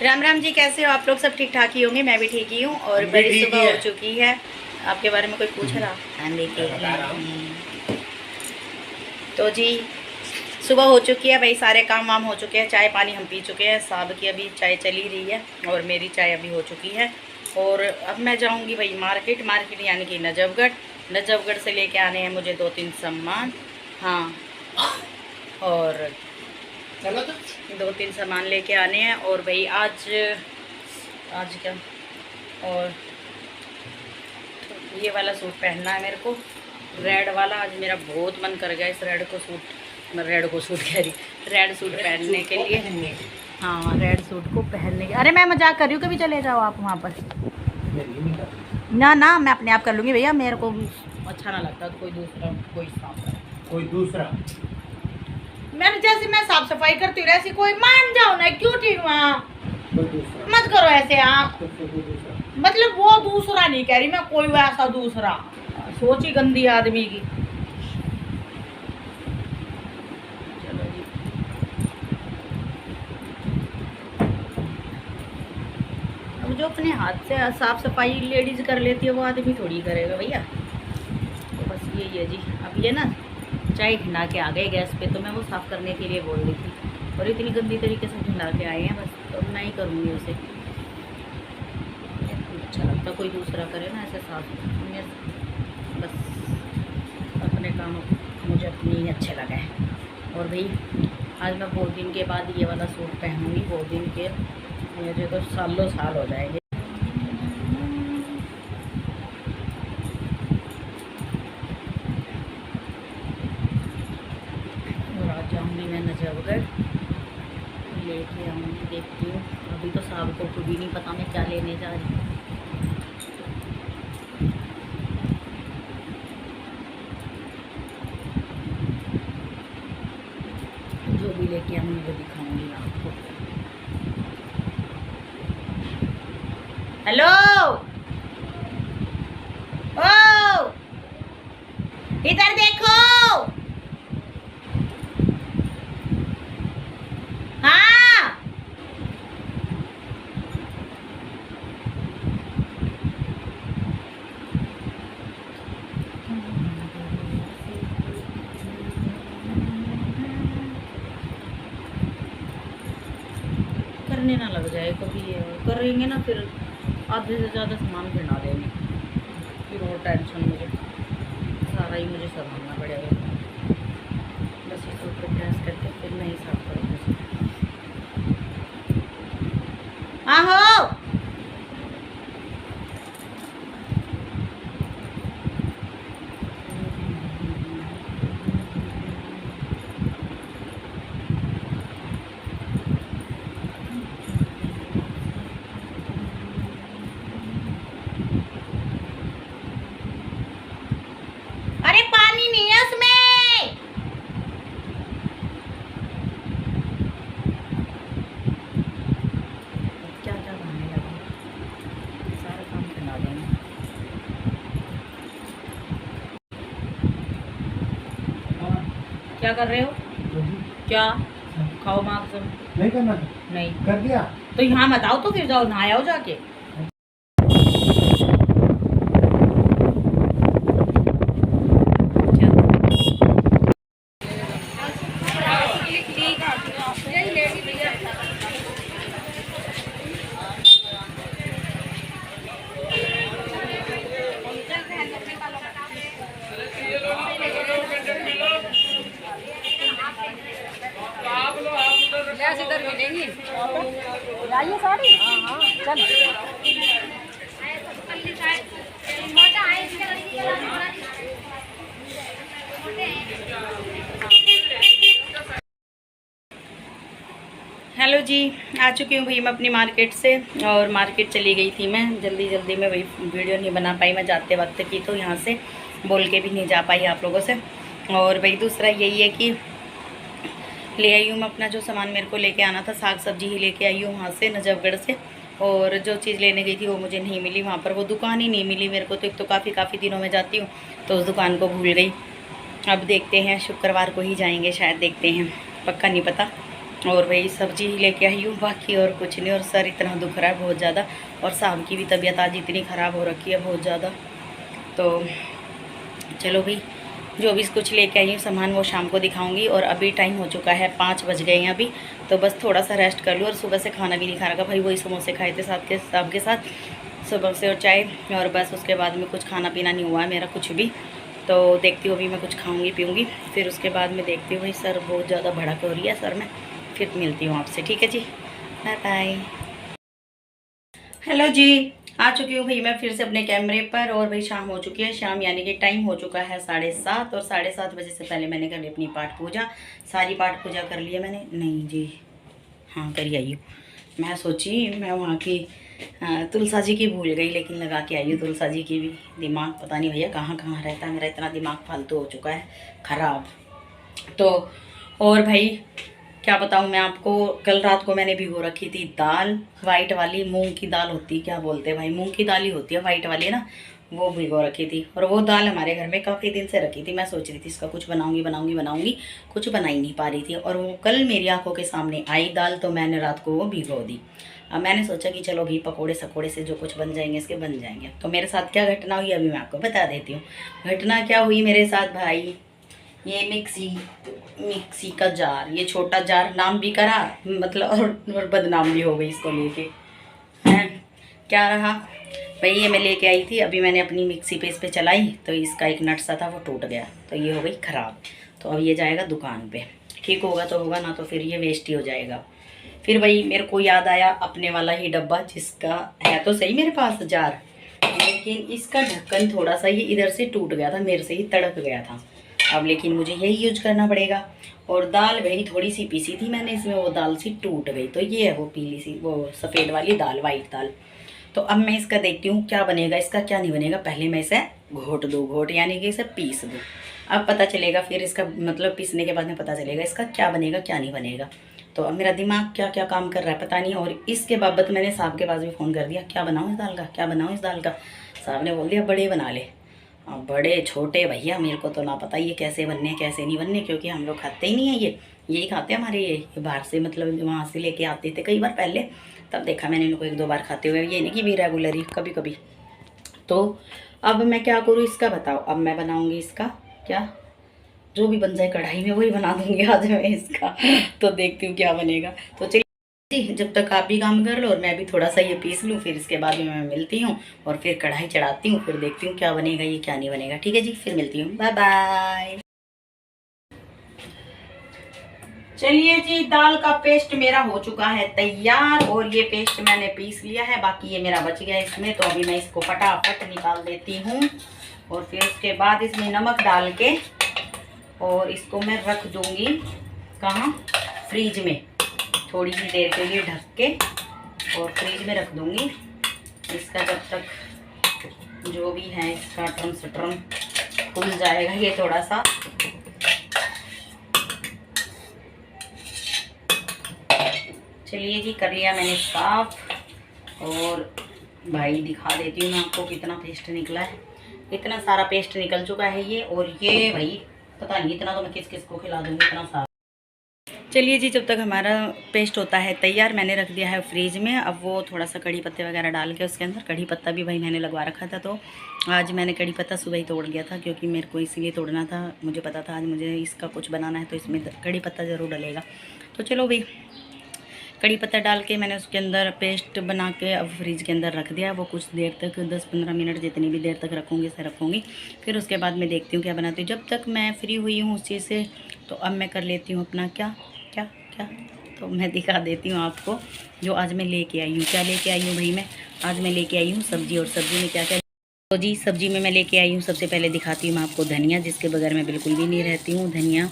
राम राम जी, कैसे हो आप लोग? सब ठीक ठाक ही होंगे, मैं भी ठीक ही हूँ। और बड़ी सुबह हो चुकी है। आपके बारे में कोई पूछ रहा? तो जी सुबह हो चुकी है भाई, सारे काम वाम हो चुके हैं, चाय पानी हम पी चुके हैं। साहब की अभी चाय चली रही है और मेरी चाय अभी हो चुकी है। और अब मैं जाऊंगी भाई मार्केट यानी कि नजफगढ़ से लेके आने हैं मुझे 2-3 सामान। हाँ, और चलो तो 2-3 सामान लेके आने हैं। और भाई आज आज क्या, और ये वाला सूट पहनना है मेरे को, रेड वाला। आज मेरा बहुत मन कर गया इस रेड को सूट कह रही, रेड सूट पहनने के लिए। हाँ, रेड सूट को पहनने के। अरे मैं मजाक कर रही हूँ, कभी चले जाओ आप वहाँ पर। ना मैं अपने आप कर लूँगी भैया, मेरे को अच्छा ना लगता तो कोई दूसरा। मैंने जैसे मैं साफ सफाई करती हूँ ऐसी कोई मान जाओ ना, क्यों ठीक वहाँ मत करो ऐसे आप। मतलब वो दूसरा नहीं कह रही मैं, कोई वैसा दूसरा। सोची गंदी आदमी की। चलो जी, अब जो अपने हाथ से साफ सफाई लेडीज कर लेती है वो आदमी थोड़ी करेगा भैया। तो बस यही है जी। अब ये ना चाय ठंडा के आ गए गैस पे, तो मैं वो साफ़ करने के लिए बोल रही थी और इतनी गंदी तरीके से ठंडा के आए हैं। बस तो मैं ही करूँगी उसे, अच्छा लगता कोई दूसरा करे ना ऐसे साफ। बस अपने काम मुझे अपनी ही अच्छे लगे। और भाई आज मैं बहुत दिन के बाद ये वाला सूट पहनूँगी, बहुत दिन के, मुझे तो सालों साल हो जाएंगे। और आज जाऊँगी मैं नजफगढ़, लेके आऊँगी, देखती हूँ। अभी तो साहब को खुद ही नहीं पता मैं क्या लेने जा रही हूँ। जो भी लेके आऊँगी वो दिखाऊँगी आपको। हेलो, ओ इधर देखो। हाँ, करने ना लग जाए कभी, ये करेंगे ना फिर आधे से ज़्यादा सामान फिर ना देंगे, फिर वो टेंशन मुझे सारा ही मुझे संभालना पड़ेगा। बस इस को प्रेस करके फिर मैं ही साफ करूँगी। आहो, अरे पानी नहीं है उसमें। क्या क्या बनाने लगा, सारा काम करना देंगे। क्या कर रहे हो? क्या खाओ मार सब? नहीं करना नहीं कर दिया तो यहाँ मत आओ, तो फिर जाओ नहाया हो जाके। इधर मिलेंगी, लाइए साड़ी। हाँ हाँ चल। हेलो जी, आ चुकी हूँ भाई मैं अपनी मार्केट से। और मार्केट चली गई थी मैं जल्दी में, वही वीडियो नहीं बना पाई मैं जाते वक्त की, तो यहाँ से बोल के भी नहीं जा पाई आप लोगों से। और भाई दूसरा यही है कि ले आई हूँ मैं अपना जो सामान मेरे को लेके आना था, साग सब्जी ही लेके आई हूँ वहाँ से नजफगढ़ से। और जो चीज़ लेने गई थी वो मुझे नहीं मिली वहाँ पर, वो दुकान ही नहीं मिली मेरे को। तो एक तो काफ़ी दिनों में जाती हूँ तो उस दुकान को भूल गई। अब देखते हैं, शुक्रवार को ही जाएंगे शायद, देखते हैं, पक्का नहीं पता। और वही सब्जी ही लेके आई हूँ, बाकी और कुछ नहीं। और सर इतना दुख रहा है बहुत ज़्यादा, और साहब की भी तबीयत आज इतनी ख़राब हो रखी है बहुत ज़्यादा। तो चलो भाई, जो भी कुछ लेके आई हूँ सामान वो शाम को दिखाऊंगी। और अभी टाइम हो चुका है 5 बज गए हैं अभी, तो बस थोड़ा सा रेस्ट कर लूँ। और सुबह से खाना भी नहीं खा रखा भाई, वही समोसे खाए थे साहब के साथ सुबह से, और चाय, और बस उसके बाद में कुछ खाना पीना नहीं हुआ है मेरा कुछ भी। तो देखती हूँ अभी मैं कुछ खाऊंगी पीऊँगी, फिर उसके बाद में देखती हूँ। भाई सर बहुत ज़्यादा भड़क हो रही है सर में, फिर मिलती हूँ आपसे, ठीक है जी, बाय बाय। हेलो जी, आ चुकी हूँ भाई मैं फिर से अपने कैमरे पर। और भाई शाम हो चुकी है, शाम यानी कि टाइम हो चुका है 7:30, और 7:30 बजे से पहले मैंने कर ली अपनी पाठ पूजा। सारी पाठ पूजा कर ली है मैंने, नहीं जी हाँ करी आई हूँ। मैं सोची मैं वहाँ की तुलसा जी की भूल गई, लेकिन लगा के आई हूँ तुलसा जी की भी। दिमाग पता नहीं भैया कहाँ कहाँ रहता है मेरा, इतना दिमाग फालतू हो चुका है ख़राब। तो और भाई क्या बताऊँ मैं आपको, कल रात को मैंने भिगो रखी थी दाल, वाइट वाली मूंग की दाल होती, क्या बोलते हैं भाई, मूंग की दाल ही होती है वाइट वाली ना, वो भिगो रखी थी। और वो दाल हमारे घर में काफ़ी दिन से रखी थी, मैं सोच रही थी इसका कुछ बनाऊंगी, कुछ बना ही नहीं पा रही थी। और वो कल मेरी आंखों के सामने आई दाल, तो मैंने रात को वो भिगो दी। अब मैंने सोचा कि चलो भी पकोड़े सकोड़े से जो कुछ बन जाएंगे इसके बन जाएंगे। तो मेरे साथ क्या घटना हुई अभी मैं आपको बता देती हूँ। घटना क्या हुई मेरे साथ भाई, ये मिक्सी का जार, ये छोटा जार नाम भी करा मतलब, और बदनाम भी हो गई इसको लेके हैं। क्या रहा भाई, ये मैं लेके आई थी, अभी मैंने अपनी मिक्सी पे इस पे चलाई तो इसका एक नट सा था वो टूट गया, तो ये हो गई ख़राब। तो अब ये जाएगा दुकान पे, ठीक होगा तो होगा, ना तो फिर ये वेस्ट ही हो जाएगा। फिर वही मेरे को याद आया अपने वाला ही डब्बा, जिसका है तो सही मेरे पास जार, लेकिन इसका ढक्कन थोड़ा सा ये इधर से टूट गया था, मेरे से ही तड़क गया था। अब लेकिन मुझे यही यूज करना पड़ेगा। और दाल भाई थोड़ी सी पीसी थी मैंने इसमें, वो दाल सी टूट गई, तो ये है वो पीली सी वो सफ़ेद वाली दाल, वाइट दाल। तो अब मैं इसका देखती हूँ क्या बनेगा, इसका क्या नहीं बनेगा। पहले मैं इसे घोट दूँ, घोट यानी कि इसे पीस दूँ, अब पता चलेगा फिर इसका मतलब पीसने के बाद में पता चलेगा इसका क्या बनेगा क्या नहीं बनेगा। तो अब मेरा दिमाग क्या क्या काम कर रहा है पता नहीं। और इसके बाबत मैंने साहब के पास भी फ़ोन कर दिया, क्या बनाऊँ इस दाल का, क्या बनाऊँ इस दाल का। साहब ने बोल दिया बड़े बना ले। अब बड़े छोटे भैया मेरे को तो ना पता ये कैसे बनने कैसे नहीं बनने, क्योंकि हम लोग खाते ही नहीं है ये, यही खाते हैं हमारे ये बाहर से, मतलब वहाँ से लेके आते थे कई बार पहले, तब देखा मैंने इनको 1-2 बार खाते हुए, ये नहीं कि भी रेगुलर ही कभी कभी। तो अब मैं क्या करूँ इसका बताओ, अब मैं बनाऊँगी इसका क्या, जो भी बन जाए कढ़ाई में वही बना दूँगी आज मैं इसका। तो देखती हूँ क्या बनेगा। तो चलिए जब तक आप भी काम कर लो और मैं भी थोड़ा सा ये पीस लूँ, फिर इसके बाद में मैं मिलती हूँ और फिर कढ़ाई चढ़ाती हूँ, फिर देखती हूँ क्या बनेगा ये क्या नहीं बनेगा। ठीक है जी, फिर मिलती हूँ, बाय बाय। चलिए जी, दाल का पेस्ट मेरा हो चुका है तैयार, और ये पेस्ट मैंने पीस लिया है, बाकी ये मेरा बच गया इसमें, तो अभी मैं इसको फटाफट निकाल देती हूँ। और फिर उसके बाद इसमें नमक डाल के और इसको मैं रख दूँगी कहाँ, फ्रीज में थोड़ी सी देर के लिए ढक के, और फ्रीज में रख दूँगी इसका, जब तक जो भी है इसका ट्रम सट्रम खुल जाएगा ये थोड़ा सा। चलिए जी, कर लिया मैंने साफ, और भाई दिखा देती हूँ मैं आपको कितना पेस्ट निकला है। इतना सारा पेस्ट निकल चुका है ये, और ये भाई पता नहीं इतना तो मैं किस किस को खिला दूँगी, इतना सारा। चलिए जी, जब तक हमारा पेस्ट होता है तैयार, मैंने रख दिया है फ्रीज में। अब वो थोड़ा सा कड़ी पत्ते वगैरह डाल के उसके अंदर, कड़ी पत्ता भी भाई मैंने लगवा रखा था, तो आज मैंने कड़ी पत्ता सुबह ही तोड़ लिया था, क्योंकि मेरे को इसीलिए तोड़ना था, मुझे पता था आज मुझे इसका कुछ बनाना है तो इसमें कड़ी पत्ता ज़रूर डलेगा। तो चलो भाई, कड़ी पत्ता डाल के मैंने उसके अंदर पेस्ट बना के अब फ्रिज के अंदर रख दिया। वो कुछ देर तक 10-15 मिनट जितनी भी देर तक रखूँगी इसे रखूँगी, फिर उसके बाद मैं देखती हूँ क्या बनाती हूँ। जब तक मैं फ्री हुई हूँ उस चीज़ से, तो अब मैं कर लेती हूँ अपना क्या क्या क्या, तो मैं दिखा देती हूँ आपको जो आज मैं लेके आई हूँ। क्या लेके आई हूँ भाई मैं, आज मैं लेके आई हूँ सब्ज़ी, और सब्ज़ी में क्या क्या, तो जी सब्ज़ी में मैं लेके आई हूँ, सबसे पहले दिखाती हूँ मैं आपको धनिया, जिसके बगैर मैं बिल्कुल भी नहीं रहती हूँ। धनिया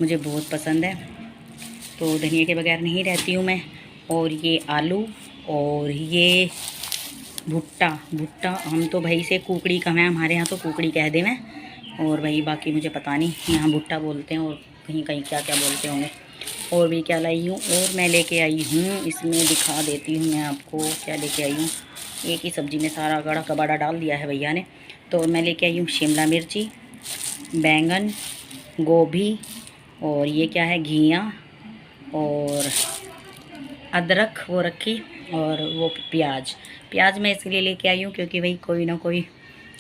मुझे बहुत पसंद है, तो धनिया के बगैर नहीं रहती हूँ मैं। और ये आलू, और ये भुट्टा, भुट्टा हम तो भाई से कुकड़ी का, मैं हमारे यहाँ तो कुकड़ी कह दे मैं, और भाई बाकी मुझे पता नहीं, यहाँ भुट्टा बोलते हैं और कहीं कहीं क्या क्या बोलते होंगे। और भी क्या लाई हूँ, और मैं लेके आई हूँ, इसमें दिखा देती हूँ मैं आपको क्या लेके आई हूँ। एक ही सब्ज़ी में सारा गड़ा कबाड़ा डाल दिया है भैया ने। तो मैं लेके आई हूँ शिमला मिर्ची, बैंगन, गोभी, और ये क्या है घिया, और अदरक वो रखी, और वो प्याज मैं इसलिए लेके आई हूँ क्योंकि भाई कोई ना कोई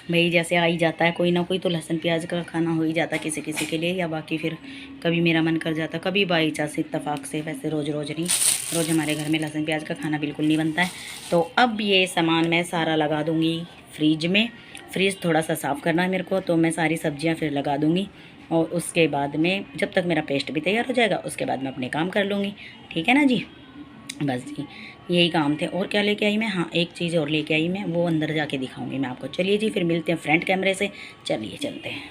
भाई जैसे आ ही जाता है, कोई ना कोई तो लहसुन प्याज का खाना हो ही जाता है किसी किसी के लिए, या बाकी फिर कभी मेरा मन कर जाता, कभी बाई चांस इत्तेफाक से, वैसे रोज़ रोज़ नहीं, रोज़ हमारे घर में लहसुन प्याज का खाना बिल्कुल नहीं बनता है। तो अब ये सामान मैं सारा लगा दूँगी फ्रिज में। फ्रिज थोड़ा सा साफ़ करना है मेरे को, तो मैं सारी सब्जियाँ फिर लगा दूँगी, और उसके बाद में जब तक मेरा पेस्ट भी तैयार हो जाएगा उसके बाद मैं अपने काम कर लूँगी। ठीक है ना जी, बस जी यही काम थे। और क्या लेके आई मैं, हाँ एक चीज़ और लेके आई मैं, वो अंदर जाके दिखाऊंगी मैं आपको। चलिए जी फिर मिलते हैं फ्रंट कैमरे से, चलिए चलते हैं।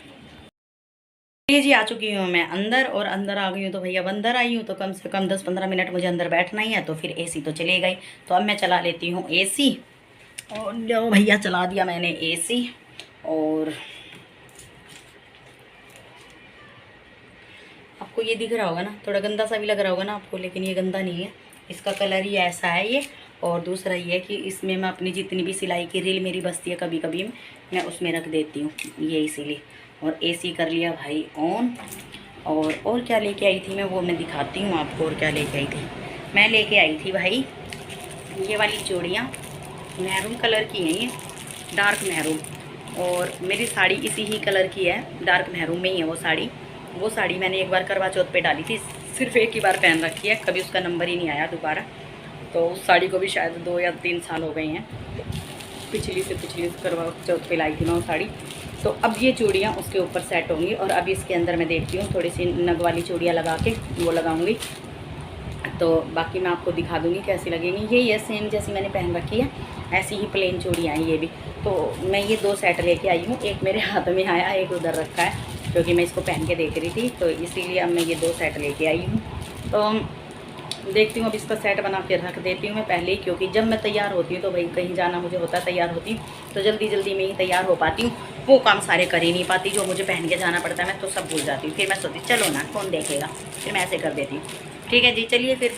चलिए जी आ चुकी हूँ मैं अंदर, और अंदर आ गई हूँ तो भैया अब अंदर आई हूँ तो कम से कम 10-15 मिनट मुझे अंदर बैठना ही है, तो फिर एसी तो चलेगा ही। तो अब मैं चला लेती हूँ एसी, और लो भैया चला दिया मैंने एसी। और आपको ये दिख रहा होगा ना, थोड़ा गंदा सा भी लग रहा होगा ना आपको, लेकिन ये गंदा नहीं है, इसका कलर ही ऐसा है ये। और दूसरा ये है कि इसमें मैं अपनी जितनी भी सिलाई की रील मेरी बचती है कभी कभी मैं उसमें रख देती हूँ, ये इसीलिए। और एसी कर लिया भाई ऑन। और क्या लेके आई थी मैं वो मैं दिखाती हूँ आपको। और क्या लेके आई थी, मैं लेके आई थी भाई ये वाली चूड़ियाँ, मैरून कलर की हैं ये, डार्क मैरून। और मेरी साड़ी इसी ही कलर की है, डार्क मैरून में ही है वो साड़ी मैंने एक बार करवा चौथ पे डाली थी, सिर्फ एक ही बार पहन रखी है, कभी उसका नंबर ही नहीं आया दोबारा। तो उस साड़ी को भी शायद 2 या 3 साल हो गए हैं, पिछली से करवा चौथ पे लाई थी मैं वो साड़ी। तो अब ये चूड़ियाँ उसके ऊपर सेट होंगी, और अब इसके अंदर मैं देखती हूँ थोड़ी सी नग वाली चूड़ियाँ लगा के वो लगाऊंगी, तो बाकी मैं आपको दिखा दूँगी कैसी लगेंगी। ये सेम जैसी मैंने पहन रखी है ऐसी ही प्लेन चूड़ियाँ हैं ये भी। तो मैं ये 2 सेट लेके आई हूँ, एक मेरे हाथ में आया, एक उधर रखा है क्योंकि मैं इसको पहन के देख रही थी, तो इसीलिए अब मैं ये 2 सेट लेके आई हूँ। तो देखती हूँ अब इसका सेट बना के रख देती हूँ मैं पहले ही, क्योंकि जब मैं तैयार होती हूँ तो भाई कहीं जाना मुझे होता है, तैयार होती हूँ तो जल्दी जल्दी में ही तैयार हो पाती हूँ, वो काम सारे कर ही नहीं पाती जो मुझे पहन के जाना पड़ता है, मैं तो सब भूल जाती हूँ। फिर मैं सोचती चलो ना कौन देखेगा, फिर मैं ऐसे कर देती हूँ। ठीक है जी, चलिए फिर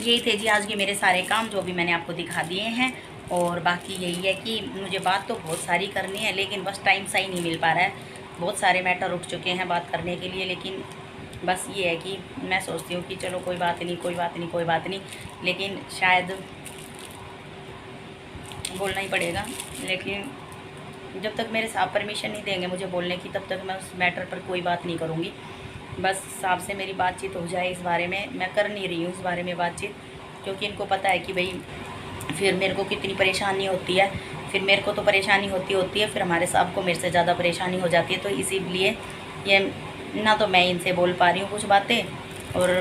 यही थे जी आज के मेरे सारे काम जो भी मैंने आपको दिखा दिए हैं। और बाकी यही है कि मुझे बात तो बहुत सारी करनी है, लेकिन बस टाइम सा ही नहीं मिल पा रहा है। बहुत सारे मैटर उठ चुके हैं बात करने के लिए, लेकिन बस ये है कि मैं सोचती हूँ कि चलो कोई बात नहीं, लेकिन शायद बोलना ही पड़ेगा। लेकिन जब तक मेरे साहब परमिशन नहीं देंगे मुझे बोलने की, तब तक मैं उस मैटर पर कोई बात नहीं करूँगी। बस साहब से मेरी बातचीत हो जाए इस बारे में, मैं कर नहीं रही हूँ इस बारे में बातचीत, क्योंकि इनको पता है कि भाई फिर मेरे को कितनी परेशानी होती है, फिर मेरे को तो परेशानी होती है, फिर हमारे साहब को मेरे से ज़्यादा परेशानी हो जाती है। तो इसीलिए ये ना तो मैं इनसे बोल पा रही हूँ कुछ बातें, और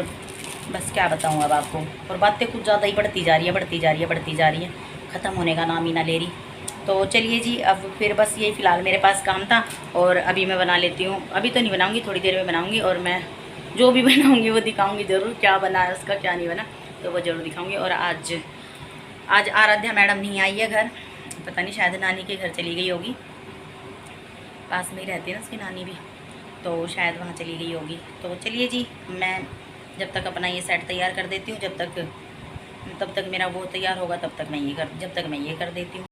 बस क्या बताऊँ अब आपको, और बातें कुछ ज़्यादा ही बढ़ती जा रही है, ख़त्म होने का नाम ही ना ले रही। तो चलिए जी अब फिर बस यही फ़िलहाल मेरे पास काम था, और अभी मैं बना लेती हूँ। अभी तो नहीं बनाऊँगी, थोड़ी देर में बनाऊँगी, और मैं जो भी बनाऊँगी वो दिखाऊँगी ज़रूर, क्या बना है उसका क्या नहीं बना तो वो ज़रूर दिखाऊँगी। और आज आराध्या मैडम नहीं आई है घर, पता नहीं शायद नानी के घर चली गई होगी, पास में ही रहती है ना उसकी नानी भी, तो शायद वहाँ चली गई होगी। तो चलिए जी मैं जब तक अपना ये सेट तैयार कर देती हूँ, तब तक मेरा वो तैयार होगा, जब तक मैं ये कर देती हूँ।